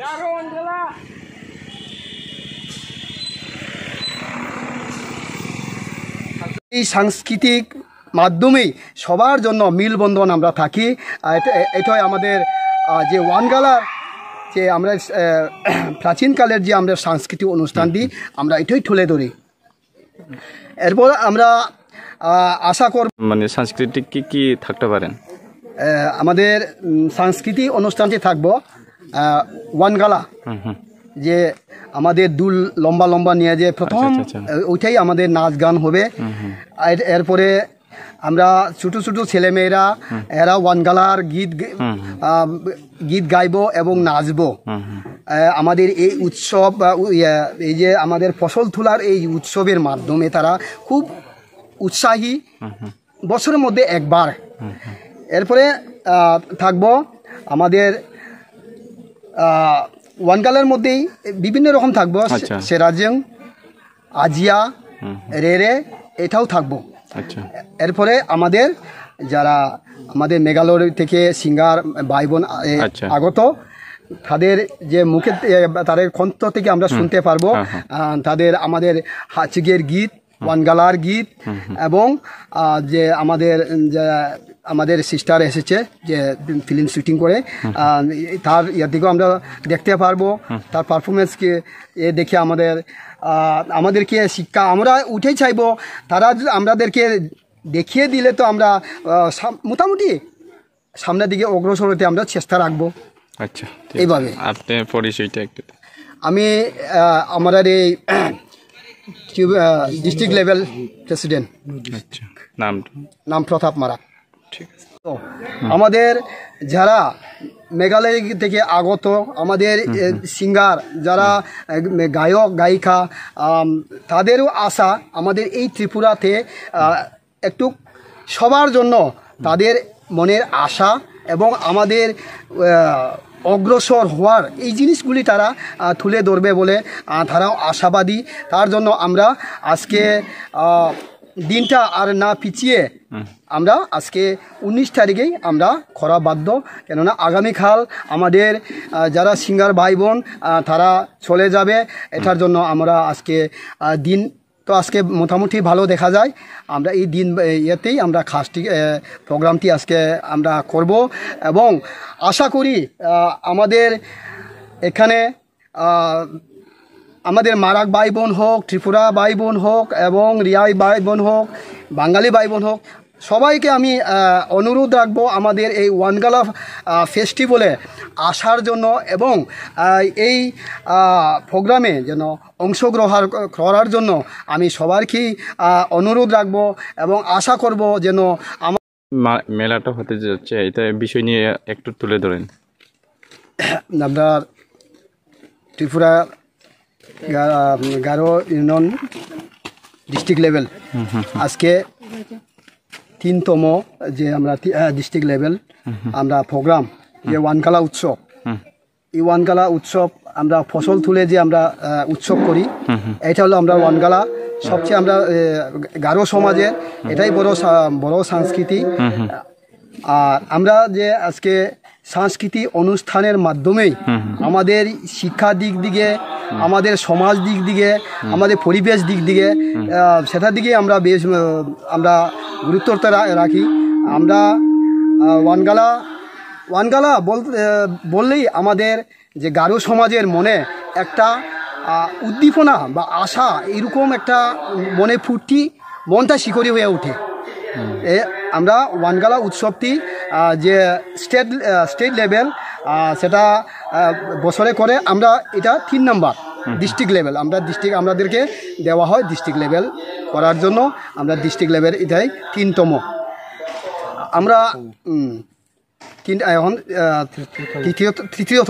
Garo Andela. এই সাংস্কৃতিক মাধ্যমেই সবার জন্য মিলবন্ধন আমরা থাকি। এটাই আমাদের যে ওয়ানগালার যে আমরা প্রাচীনকালের যে আমরা সাংস্কৃতিক অনুষ্ঠান দিই, আমরা এটাই তুলে ধরি। এরপর আমরা আশা করব মানে সাংস্কৃতিক কি থাকতে পারেন আমাদের সাংস্কৃতিক অনুষ্ঠানটি থাকবো ওয়ানগালা, যে আমাদের দুল লম্বা লম্বা নিয়ে যে প্রথম ওইটাই আমাদের নাচ গান হবে। এরপরে আমরা ছোটো ছোটো ছেলেমেয়েরা এরা ওয়ানগালার গীত গাইব এবং নাচব। আমাদের এই উৎসব এই যে আমাদের ফসল তোলার এই উৎসবের মাধ্যমে তারা খুব উৎসাহী, বছরের মধ্যে একবার। এরপরে থাকবো আমাদের ওয়ানগালার মধ্যেই বিভিন্ন রকম থাকবো, সেরাজং, আজিয়া, রেরে, এটাও থাকবো। এরপরে আমাদের যারা আমাদের মেঘালয় থেকে সিঙ্গার ভাই বোন আগত, তাদের যে মুখে তাদের কণ্ঠ থেকে আমরা শুনতে পারবো তাদের আমাদের হাচিগের গীত, ওয়ানগালার গীত, এবং যে আমাদের সিস্টার এসেছে যে ফিল্ম শুটিং করে, তার ইয়ার দিকেও আমরা দেখতে পারবো। তার পারফরমেন্সকে দেখে আমাদেরকে শিক্ষা আমরা উঠেই চাইবো। তারা আমাদেরকে দেখিয়ে দিলে তো আমরা মোটামুটি সামনের দিকে অগ্রসর হতে আমরা চেষ্টা রাখবো। আচ্ছা, এইভাবে। আপনার পরিচয়টা একটু। আমি আমাদের এই ডিস্ট্রিক্ট লেভেল প্রেসিডেন্ট। আচ্ছা, নাম প্রতাপ মারা। তো আমাদের যারা মেঘালয় থেকে আগত আমাদের সিঙ্গার, যারা গায়ক গায়িকা, তাদেরও আশা আমাদের এই ত্রিপুরাতে একটু সবার জন্য তাদের মনের আশা এবং আমাদের অগ্রসর হওয়ার এই জিনিসগুলি তারা তুলে ধরবে বলে তারাও আশাবাদী। তার জন্য আমরা আজকে দিনটা আর না পিছিয়ে আমরা আজকে 19 তারিখেই আমরা করা বাধ্য, কেননা আগামীকাল আমাদের যারা সিঙ্গার ভাই বোন তারা চলে যাবে। এটার জন্য আমরা আজকে দিন তো আজকে মোটামুটি ভালো দেখা যায়। আমরা এই দিন ইয়েতেই আমরা খাসটি প্রোগ্রামটি আজকে আমরা করব এবং আশা করি আমাদের এখানে আমাদের মারাক ভাই বোন হোক, ত্রিপুরা ভাই বোন হোক এবং রিয়াই ভাই বোন হোক, বাঙালি ভাই বোন হোক, সবাইকে আমি অনুরোধ রাখবো আমাদের এই ওয়ানগালা ফেস্টিভ্যালে আসার জন্য এবং এই প্রোগ্রামে যেন অংশগ্রহণ করার জন্য আমি সবাইকেই অনুরোধ রাখবো এবং আশা করব যেন আমার মেলাটা হতে যাচ্ছে এটা বিষয় নিয়ে একটু তুলে ধরেন। আমরা Tripura Garo union district level আজকে 3তম যে আমরা ডিস্ট্রিক্ট লেভেল আমরা প্রোগ্রাম যে ওয়ানগালা উৎসব, এই ওয়ানগালা উৎসব আমরা ফসল তুলে যে আমরা উৎসব করি, এটা হলো আমরা ওয়ানগালা সবচেয়ে আমরা গারো সমাজের এটাই বড় সংস্কৃতি। আর আমরা যে আজকে সাংস্কৃতিক অনুষ্ঠানের মাধ্যমেই আমাদের শিক্ষা দিক দিকে, আমাদের সমাজ দিক দিকে, আমাদের পরিবেশ দিক দিকে সেটার দিকে আমরা বেশ আমরা গুরুত্ব রাখি। আমরা ওয়ানগালা বললেই আমাদের যে গারো সমাজের মনে একটা উদ্দীপনা বা আশা, এরকম একটা মনে ফুর্তি, মনটা শিকড়ি হয়ে ওঠে। আমরা ওয়ানগালা উৎসবটি যে স্টেট লেভেল সেটা বছরে করে, আমরা এটা 3 নম্বর ডিস্ট্রিক্ট লেভেল আমাদেরকে দেওয়া হয় ডিস্ট্রিক্ট লেভেল করার জন্য। আমরা ডিস্ট্রিক্ট লেভেল এটাই 3তম। আমরা এখন তৃতীয়